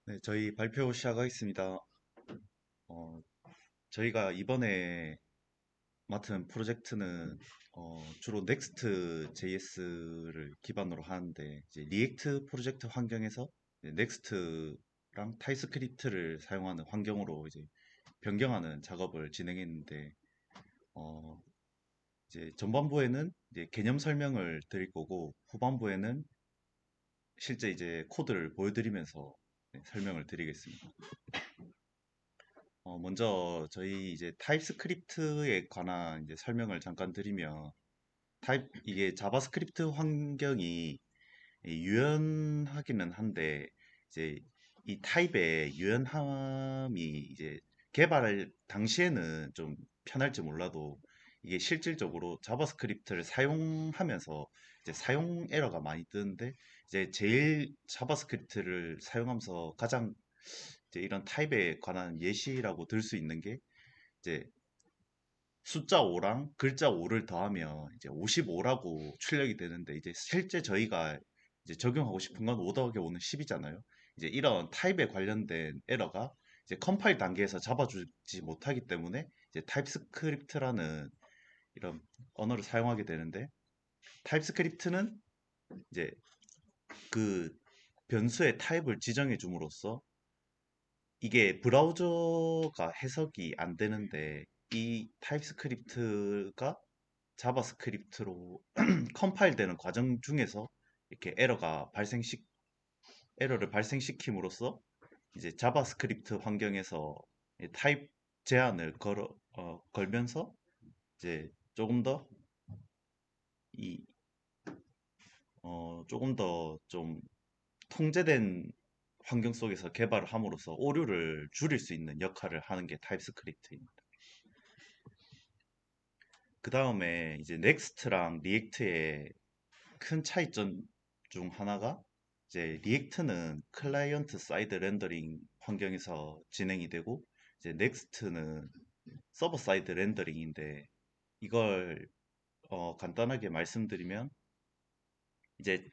네, 저희 발표 시작하겠습니다. 어, 저희가 이번에 맡은 프로젝트는 주로 Next.js를 기반으로 하는데 이제 리액트 프로젝트 환경에서 Next랑 타입스크립트를 사용하는 환경으로 이제 변경하는 작업을 진행했는데 어, 이제 전반부에는 이제 개념 설명을 드릴 거고 후반부에는 실제 이제 코드를 보여드리면서 설명을 드리겠습니다. 먼저 저희 이제 타입스크립트에 관한 이제 설명을 잠깐 드리면 이게 자바스크립트 환경이 유연하기는 한데 이제 이 타입의 유연함이 이제 개발 당시에는 좀 편할지 몰라도 이게 실질적으로 자바스크립트를 사용하면서 이제 사용 에러가 많이 뜨는데 이제 제일 자바스크립트를 사용하면서 가장 이제 이런 타입에 관한 예시라고 들 수 있는 게 이제 숫자 5랑 글자 5를 더하면 이제 55라고 출력이 되는데 이제 실제 저희가 이제 적용하고 싶은 건 5 더하기 5는 10이잖아요. 이제 이런 타입에 관련된 에러가 이제 컴파일 단계에서 잡아주지 못하기 때문에 이제 타입스크립트라는 이런 언어를 사용하게 되는데 타입스크립트는 이제 그 변수의 타입을 지정해 줌으로써 이게 브라우저가 해석이 안 되는데 이 타입스크립트가 자바스크립트로 컴파일 되는 과정 중에서 이렇게 에러를 발생시킴으로써 이제 자바스크립트 환경에서 이 타입 제한을 걸면서 이제 조금 더 이, 조금 더 좀 통제된 환경 속에서 개발을 함으로써 오류를 줄일 수 있는 역할을 하는 게 타입스크립트입니다. 그 다음에 이제 넥스트랑 리액트의 큰 차이점 중 하나가 이제 리액트는 클라이언트 사이드 렌더링 환경에서 진행이 되고 이제 넥스트는 서버 사이드 렌더링인데 이걸 간단하게 말씀드리면 이제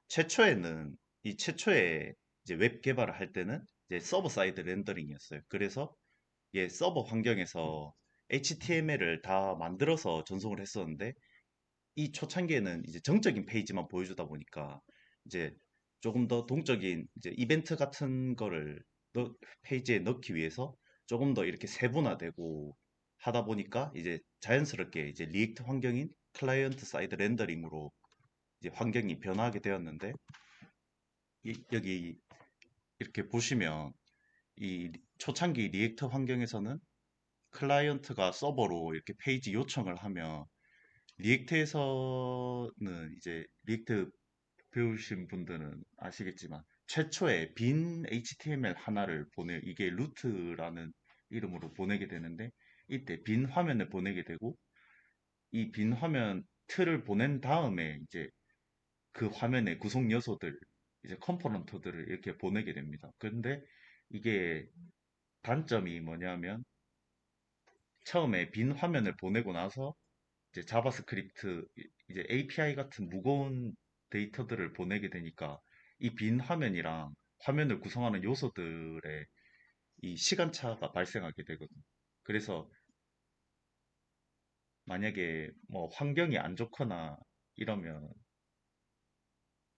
최초에는 이 최초에 이제 웹 개발을 할 때는 이제 서버 사이드 렌더링이었어요. 그래서 이게 서버 환경에서 HTML을 다 만들어서 전송을 했었는데 이 초창기에는 이제 정적인 페이지만 보여주다 보니까 이제 조금 더 동적인 이제 이벤트 같은 거를 페이지에 넣기 위해서 조금 더 이렇게 세분화되고 하다 보니까 이제 자연스럽게 이제 리액트 환경인 클라이언트 사이드 렌더링으로 이제 환경이 변화하게 되었는데 여기 이렇게 보시면 이 초창기 리액트 환경에서는 클라이언트가 서버로 이렇게 페이지 요청을 하면 리액트에서는 이제 리액트 배우신 분들은 아시겠지만 최초에 빈 HTML 하나를 이게 루트라는 이름으로 보내게 되는데 이때 빈 화면을 보내게 되고 이 빈 화면 틀을 보낸 다음에 이제 그 화면의 구성 요소들 이제 컴포넌트들을 이렇게 보내게 됩니다. 그런데 이게 단점이 뭐냐면 처음에 빈 화면을 보내고 나서 이제 자바스크립트 이제 API 같은 무거운 데이터들을 보내게 되니까 이 빈 화면이랑 화면을 구성하는 요소들의 이 시간차가 발생하게 되거든요. 그래서 만약에 뭐 환경이 안 좋거나 이러면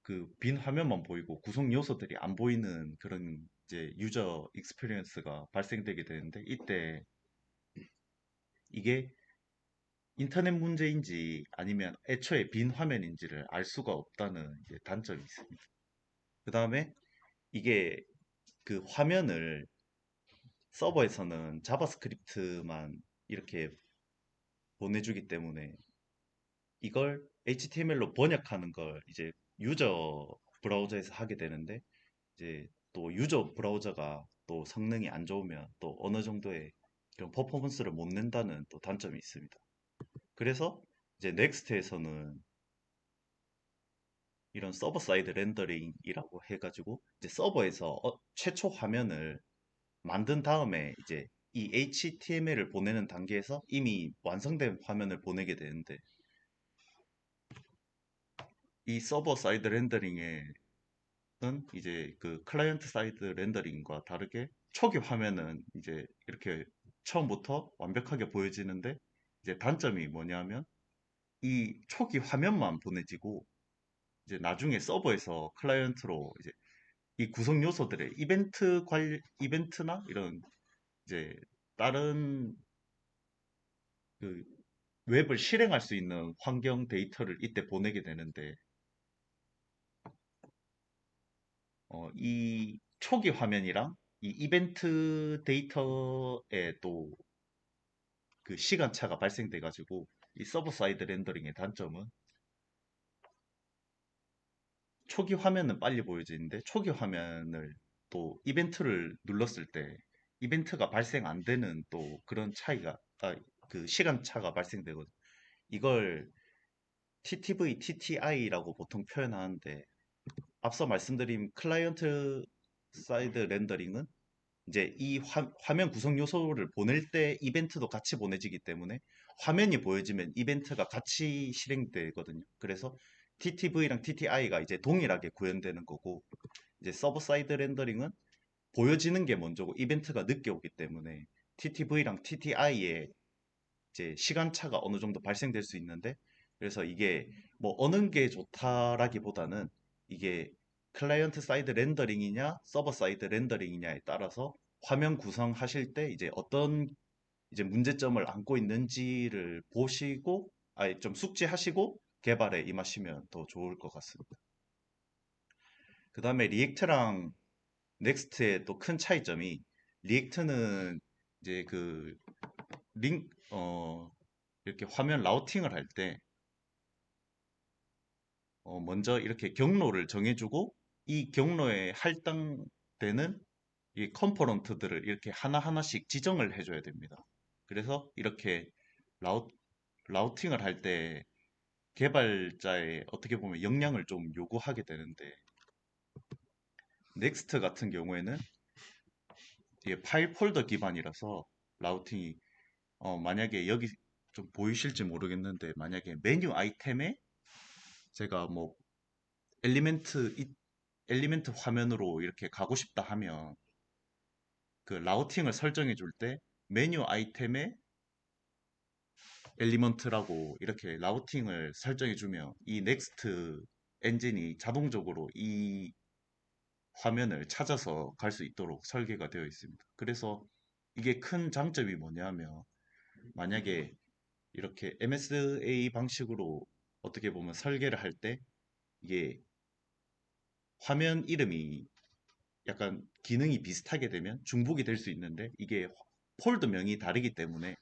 그 빈 화면만 보이고 구성 요소들이 안 보이는 그런 이제 유저 익스피리언스가 발생되게 되는데 이때 이게 인터넷 문제인지 아니면 애초에 빈 화면인지를 알 수가 없다는 이제 단점이 있습니다. 그 다음에 이게 그 화면을 서버에서는 자바스크립트만 이렇게 보내주기 때문에 이걸 HTML로 번역하는 걸 이제 유저 브라우저에서 하게 되는데 이제 또 유저 브라우저가 또 성능이 안 좋으면 또 어느 정도의 이런 퍼포먼스를 못 낸다는 또 단점이 있습니다. 그래서 이제 넥스트에서는 이런 서버 사이드 렌더링이라고 해가지고 이제 서버에서 최초 화면을 만든 다음에 이제 이 HTML을 보내는 단계에서 이미 완성된 화면을 보내게 되는데 이 서버 사이드 렌더링에 이제 그 클라이언트 사이드 렌더링과 다르게 초기 화면은 이제 이렇게 처음부터 완벽하게 보여지는데, 이제 단점이 뭐냐면 이 초기 화면만 보내지고 이제 나중에 서버에서 클라이언트로 이제 이 구성 요소들의 이벤트나 이런 이제 다른 그 웹을 실행할 수 있는 환경 데이터를 이때 보내게 되는데, 이 초기 화면이랑 이 이벤트 데이터에 또 그 시간차가 발생돼 가지고, 이 서버 사이드 렌더링의 단점은 초기 화면은 빨리 보여지는데, 초기 화면을 또 이벤트를 눌렀을 때 이벤트가 발생 안 되는 또 그런 차이가, 그 시간차가 발생되거든요. 이걸 TTV, TTI라고 보통 표현하는데, 앞서 말씀드린 클라이언트 사이드 렌더링은 이제 이 화면 구성 요소를 보낼 때 이벤트도 같이 보내지기 때문에 화면이 보여지면 이벤트가 같이 실행되거든요. 그래서 TTV랑 TTI가 이제 동일하게 구현되는 거고, 이제 서버 사이드 렌더링은 보여지는 게 먼저고 이벤트가 늦게 오기 때문에 TTV랑 TTI의 이제 시간차가 어느 정도 발생될 수 있는데, 그래서 이게 뭐 어느 게 좋다라기보다는 이게 클라이언트 사이드 렌더링이냐 서버 사이드 렌더링이냐에 따라서 화면 구성하실 때 이제 어떤 이제 문제점을 안고 있는지를 보시고, 아예 좀 숙지하시고 개발에 임하시면 더 좋을 것 같습니다. 그 다음에 리액트랑 넥스트의 또 큰 차이점이, 리액트는 이제 그 이렇게 화면 라우팅을 할 때 먼저 이렇게 경로를 정해주고, 이 경로에 할당되는 이 컴포넌트들을 이렇게 하나하나씩 지정을 해줘야 됩니다. 그래서 이렇게 라우, 라우팅을 할 때 개발자의 어떻게 보면 역량을 좀 요구하게 되는데, 넥스트 같은 경우에는 이게 파일 폴더 기반이라서 라우팅이, 만약에 여기 좀 보이실지 모르겠는데, 만약에 메뉴 아이템에 제가 뭐 엘리멘트 엘리멘트 화면으로 이렇게 가고 싶다 하면, 그 라우팅을 설정해 줄 때 메뉴 아이템에 엘리먼트라고 이렇게 라우팅을 설정해 주면 이 넥스트 엔진이 자동적으로 이 화면을 찾아서 갈 수 있도록 설계가 되어 있습니다. 그래서 이게 큰 장점이 뭐냐면, 만약에 이렇게 MSA 방식으로 어떻게 보면 설계를 할 때 이게 화면 이름이 약간 기능이 비슷하게 되면 중복이 될 수 있는데, 이게 폴더명이 다르기 때문에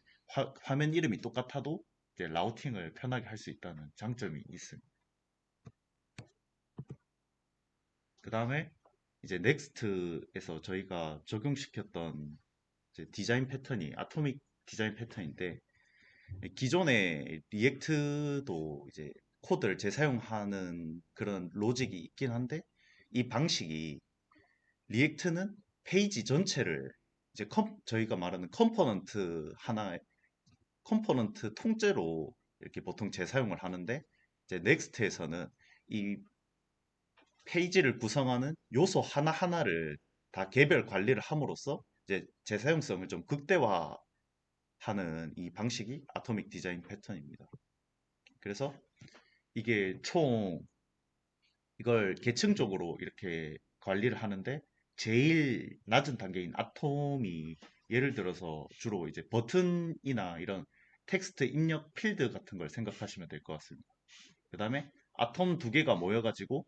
화면 이름이 똑같아도 이제 라우팅을 편하게 할 수 있다는 장점이 있습니다. 그 다음에 이제 넥스트에서 저희가 적용시켰던 이제 디자인 패턴이 아토믹 디자인 패턴인데, 기존의 리액트도 이제 코드를 재사용하는 그런 로직이 있긴 한데, 이 방식이, 리액트는 페이지 전체를 이제 저희가 말하는 컴포넌트 통째로 이렇게 보통 재사용을 하는데, 이제 넥스트에서는 이 페이지를 구성하는 요소 하나하나를 다 개별 관리를 함으로써 이제 재사용성을 좀 극대화하는 이 방식이 아토믹 디자인 패턴입니다. 그래서 이게 총 이걸 계층적으로 이렇게 관리를 하는데, 제일 낮은 단계인 아톰이, 예를 들어서 주로 이제 버튼이나 이런 텍스트 입력 필드 같은 걸 생각하시면 될 것 같습니다. 그 다음에 아톰 두 개가 모여가지고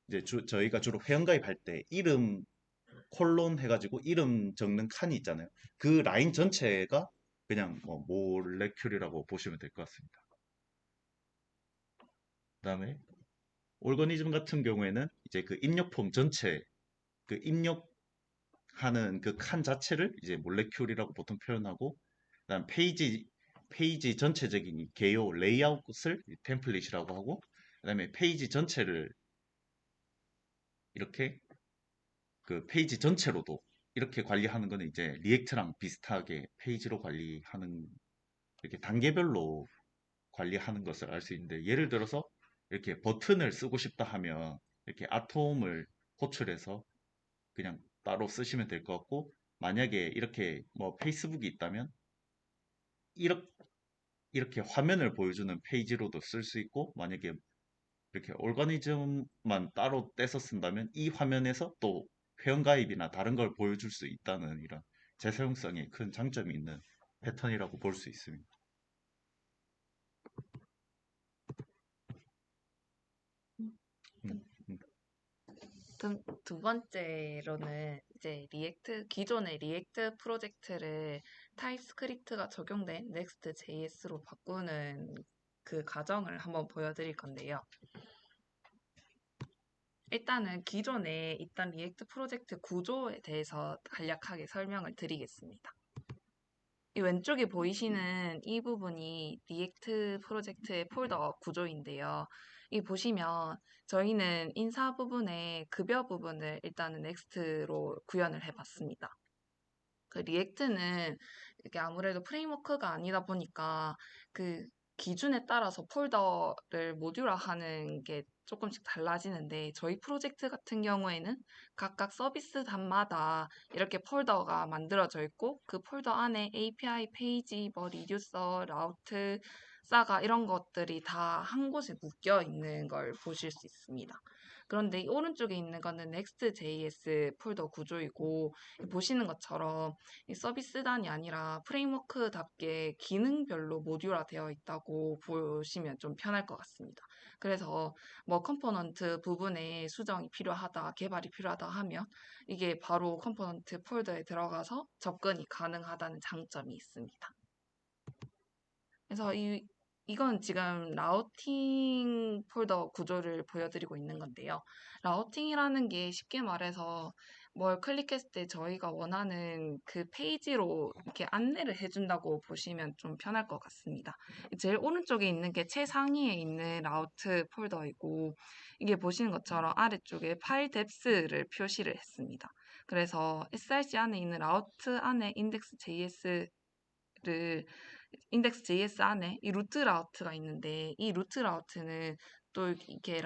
이제 저희가 주로 회원가입할 때 이름 콜론 해가지고 이름 적는 칸이 있잖아요. 그 라인 전체가 그냥 뭐 몰레큘이라고 보시면 될 것 같습니다. 그 다음에 올거니즘 같은 경우에는 이제 그 입력 폼 전체, 그 입력하는 그 칸 자체를 이제 몰레큘이라고 보통 표현하고, 그다음 페이지 전체적인 이 개요 레이아웃을 템플릿이라고 하고, 그다음에 페이지 전체를 이렇게 그 페이지 전체로도 이렇게 관리하는 거는 이제 리액트랑 비슷하게 페이지로 관리하는, 이렇게 단계별로 관리하는 것을 알 수 있는데, 예를 들어서 이렇게 버튼을 쓰고 싶다 하면 이렇게 아톰을 호출해서 그냥 따로 쓰시면 될 것 같고, 만약에 이렇게 뭐 페이스북이 있다면 이렇게, 이렇게 화면을 보여주는 페이지로도 쓸 수 있고, 만약에 이렇게 오르가니즘만 따로 떼서 쓴다면 이 화면에서 또 회원가입이나 다른 걸 보여줄 수 있다는 이런 재사용성에 큰 장점이 있는 패턴이라고 볼 수 있습니다. 음, 음, 두 번째로는 이제 기존의 리액트 프로젝트를 타입스크립트가 적용된 Next.js로 바꾸는 그 과정을 한번 보여드릴 건데요. 일단은 기존에 있던 리액트 프로젝트 구조에 대해서 간략하게 설명을 드리겠습니다. 이 왼쪽에 보이시는 이 부분이 리액트 프로젝트의 폴더 구조인데요. 이 보시면 저희는 인사 부분에 급여 부분을 일단은 넥스트로 구현을 해봤습니다. 그 리액트는 이게 아무래도 프레임워크가 아니다 보니까 그 기준에 따라서 폴더를 모듈화하는 게 조금씩 달라지는데 저희 프로젝트 같은 경우에는 각각 서비스단마다 이렇게 폴더가 만들어져 있고 그 폴더 안에 API, 페이지, 뭐 리듀서, 라우트, 사가 이런 것들이 다 한 곳에 묶여 있는 걸 보실 수 있습니다. 그런데 이 오른쪽에 있는 거는 Next.js 폴더 구조이고 보시는 것처럼 이 서비스단이 아니라 프레임워크답게 기능별로 모듈화되어 있다고 보시면 좀 편할 것 같습니다. 그래서 뭐 컴포넌트 부분에 수정이 필요하다, 개발이 필요하다 하면 이게 바로 컴포넌트 폴더에 들어가서 접근이 가능하다는 장점이 있습니다. 그래서 이건 지금 라우팅 폴더 구조를 보여드리고 있는 건데요. 라우팅이라는 게 쉽게 말해서 뭘 클릭했을 때 저희가 원하는 그 페이지로 이렇게 안내를 해준다고 보시면 좀 편할 것 같습니다. 제일 오른쪽에 있는 게 최상위에 있는 라우트 폴더이고 이게 보시는 것처럼 아래쪽에 파일 뎁스를 표시를 했습니다. 그래서 src 안에 있는 라우트 안에 index.js를 index.js 안에 이 루트 라우트가 있는데 이 루트 라우트는 또 이렇게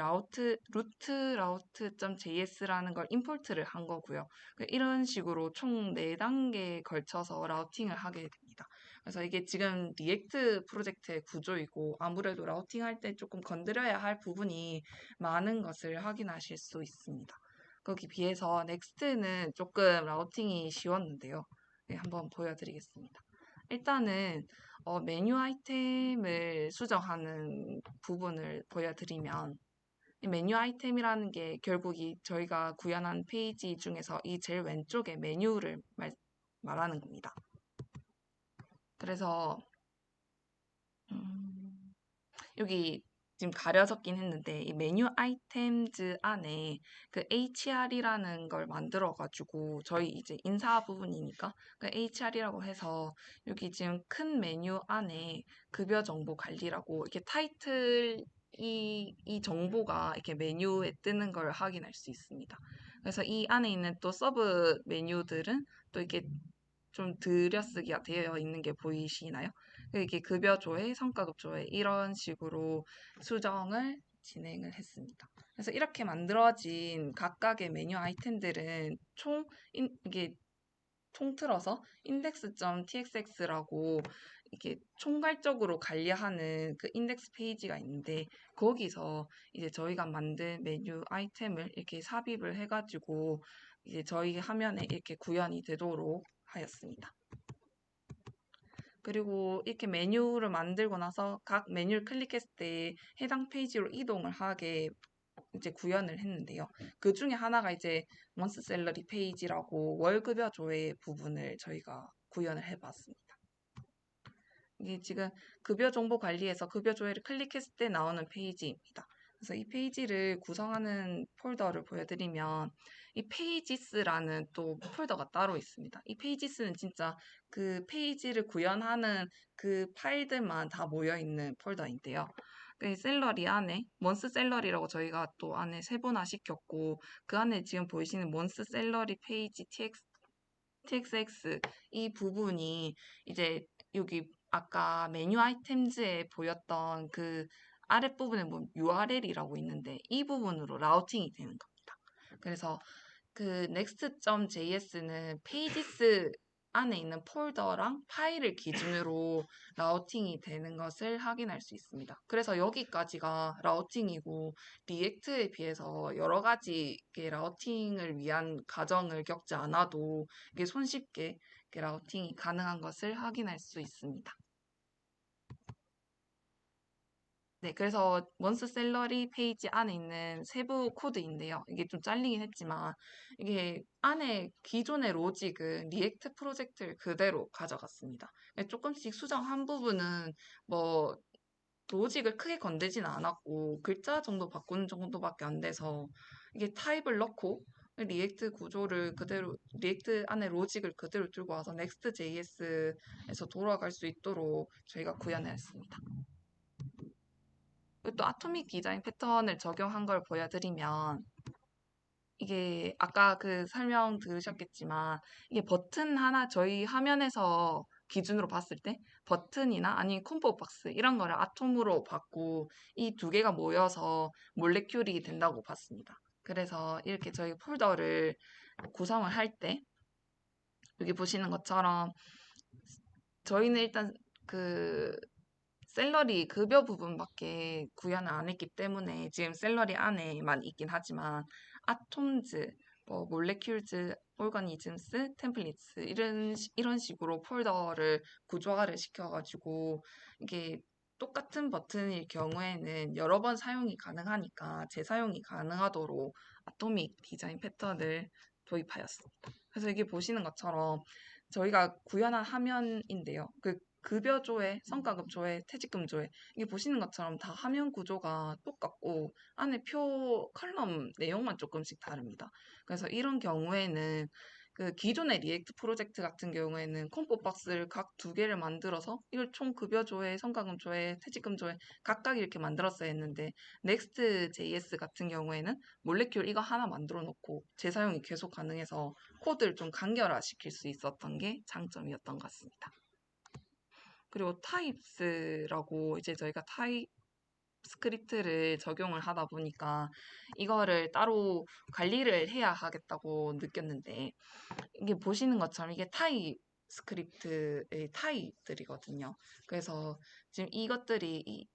루트 라우트.js라는 걸 임포트를 한 거고요. 이런 식으로 총 4단계에 걸쳐서 라우팅을 하게 됩니다. 그래서 이게 지금 리액트 프로젝트의 구조이고 아무래도 라우팅할 때 조금 건드려야 할 부분이 많은 것을 확인하실 수 있습니다. 거기 비해서 넥스트는 조금 라우팅이 쉬웠는데요. 네, 한번 보여드리겠습니다. 일단은 메뉴 아이템을 수정하는 부분을 보여드리면 이 메뉴 아이템이라는 게 결국 저희가 구현한 페이지 중에서 이 제일 왼쪽에 메뉴를 말하는 겁니다. 그래서 음, 여기 지금 가려졌긴 했는데 이 메뉴 아이템즈 안에 그 HR이라는 걸 만들어가지고 저희 이제 인사 부분이니까 그 HR이라고 해서 여기 지금 큰 메뉴 안에 급여 정보 관리라고 이렇게 타이틀 이 정보가 이렇게 메뉴에 뜨는 걸 확인할 수 있습니다. 그래서 이 안에 있는 또 서브 메뉴들은 또 이렇게 좀 들여쓰기가 되어 있는 게 보이시나요? 이게 급여 조회, 성과급 조회 이런 식으로 수정을 진행을 했습니다. 그래서 이렇게 만들어진 각각의 메뉴 아이템들은 이게 통틀어서 index.txx라고 이게 총괄적으로 관리하는 그 인덱스 페이지가 있는데 거기서 이제 저희가 만든 메뉴 아이템을 이렇게 삽입을 해가지고 이제 저희 화면에 이렇게 구현이 되도록 하였습니다. 그리고 이렇게 메뉴를 만들고 나서 각 메뉴를 클릭했을 때 해당 페이지로 이동을 하게 이제 구현을 했는데요. 그 중에 하나가 이제 원스 셀러리 페이지라고 월급여 조회 부분을 저희가 구현을 해봤습니다. 이게 지금 급여 정보 관리에서 급여 조회를 클릭했을 때 나오는 페이지입니다. 그래서 이 페이지를 구성하는 폴더를 보여드리면 이 페이지스라는 또 폴더가 따로 있습니다. 이 페이지스는 진짜 그 페이지를 구현하는 그 파일들만 다 모여있는 폴더인데요. 그 셀러리 안에 먼스 셀러리라고 저희가 또 안에 세분화 시켰고 그 안에 지금 보이시는 먼스 셀러리 페이지 TXX 이 부분이 이제 여기 아까 메뉴 아이템즈에 보였던 그 아랫부분에 뭐 URL이라고 있는데 이 부분으로 라우팅이 되는 겁니다. 그래서 그 next.js는 페이지스 안에 있는 폴더랑 파일을 기준으로 라우팅이 되는 것을 확인할 수 있습니다. 그래서 여기까지가 라우팅이고 리액트에 비해서 여러 가지 이렇게 라우팅을 위한 과정을 겪지 않아도 이게 손쉽게 이렇게 라우팅이 가능한 것을 확인할 수 있습니다. 네, 그래서 원스 셀러리 페이지 안에 있는 세부 코드인데요. 이게 좀 잘리긴 했지만 이게 안에 기존의 로직은 리액트 프로젝트를 그대로 가져갔습니다. 조금씩 수정한 부분은 뭐 로직을 크게 건드진 않았고 글자 정도 바꾸는 정도밖에 안 돼서 이게 타입을 넣고 리액트 구조를 그대로 리액트 안에 로직을 그대로 들고 와서 Next.js에서 돌아갈 수 있도록 저희가 구현했습니다. 또 아토믹 디자인 패턴을 적용한 걸 보여드리면 이게 아까 그 설명 들으셨겠지만 이게 버튼 하나 저희 화면에서 기준으로 봤을 때 버튼이나 아니면 콤보 박스 이런 거를 아톰으로 받고 이 두 개가 모여서 몰레큘이 된다고 봤습니다. 그래서 이렇게 저희 폴더를 구성을 할 때 여기 보시는 것처럼 저희는 일단 그 샐러리 급여 부분밖에 구현을 안 했기 때문에 지금 샐러리 안에만 있긴 하지만 아톰즈, 뭐 몰레큘즈, 오르가니즘스, 템플릿스 이런 식으로 폴더를 구조화를 시켜가지고 이게 똑같은 버튼일 경우에는 여러 번 사용이 가능하니까 재사용이 가능하도록 아토믹 디자인 패턴을 도입하였습니다. 그래서 이게 보시는 것처럼 저희가 구현한 화면인데요. 그 급여 조회, 성과급 조회, 퇴직금 조회 이게 보시는 것처럼 다 화면 구조가 똑같고 안에 표 컬럼 내용만 조금씩 다릅니다. 그래서 이런 경우에는 그 기존의 리액트 프로젝트 같은 경우에는 콤보 박스를 각 두 개를 만들어서 이걸 총 급여 조회, 성과금 조회, 퇴직금 조회 각각 이렇게 만들었어야 했는데 Next.js 같은 경우에는 몰레큘 이거 하나 만들어 놓고 재사용이 계속 가능해서 코드를 좀 간결화시킬 수 있었던 게 장점이었던 것 같습니다. 그리고 타입스라고 이제 저희가 타입 스크립트를 적용을 하다 보니까 이거를 따로 관리를 해야 하겠다고 느꼈는데 이게 보시는 것처럼 이게 타입 스크립트의 타입들이거든요. 그래서 지금 이것들이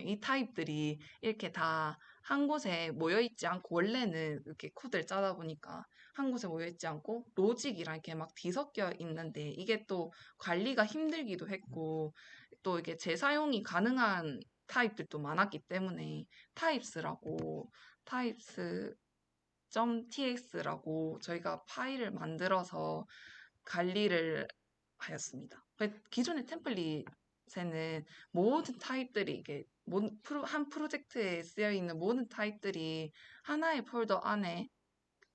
이 타입들이 이렇게 다 한 곳에 모여 있지 않고 원래는 이렇게 코드를 짜다 보니까 한 곳에 모여 있지 않고 로직이랑 이렇게 막 뒤섞여 있는데 이게 또 관리가 힘들기도 했고 또 이게 재사용이 가능한 타입들도 많았기 때문에 타입스라고 타입스 .tx라고 저희가 파일을 만들어서 관리를 하였습니다. 기존의 템플릿에는 모든 타입들이 이게 한 프로젝트에 쓰여 있는 모든 타입들이 하나의 폴더 안에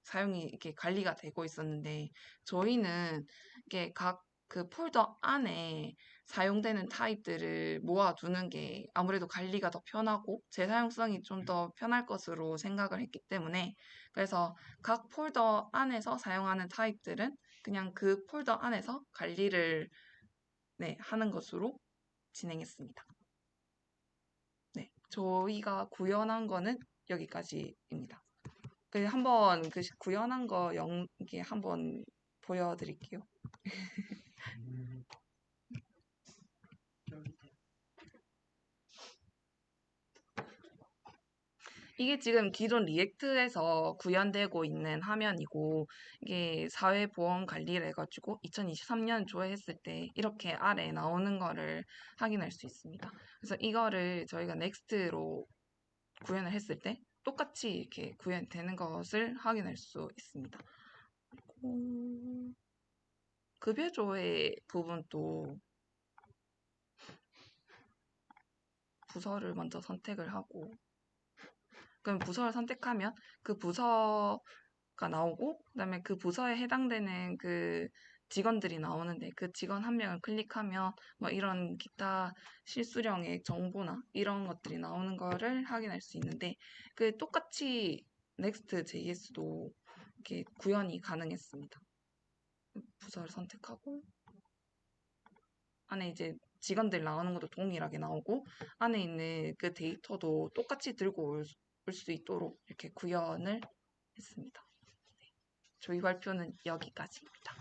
사용이 이렇게 관리가 되고 있었는데 저희는 이게 각 그 폴더 안에 사용되는 타입들을 모아두는 게 아무래도 관리가 더 편하고 재사용성이 좀 더 편할 것으로 생각을 했기 때문에 그래서 각 폴더 안에서 사용하는 타입들은 그냥 그 폴더 안에서 관리를 네, 하는 것으로 진행했습니다. 네, 저희가 구현한 거는 여기까지입니다. 한번 그 구현한 거 이게 한번 보여드릴게요. 이게 지금 기존 리액트에서 구현되고 있는 화면이고 이게 사회보험 관리를 해가지고 2023년 조회했을 때 이렇게 아래 나오는 거를 확인할 수 있습니다. 그래서 이거를 저희가 넥스트로 구현을 했을 때 똑같이 이렇게 구현되는 것을 확인할 수 있습니다. 급여 조회 부분도 부서를 먼저 선택을 하고 그럼 부서를 선택하면 그 부서가 나오고 그다음에 그 부서에 해당되는 그 직원들이 나오는데 그 직원 한 명을 클릭하면 뭐 이런 기타 실수령의 정보나 이런 것들이 나오는 거를 확인할 수 있는데 그 똑같이 Next.js도 이렇게 구현이 가능했습니다. 부서를 선택하고 안에 이제 직원들 나오는 것도 동일하게 나오고 안에 있는 그 데이터도 똑같이 들고 올 수 있도록 이렇게 구현을 했습니다. 네. 저희 발표는 여기까지입니다.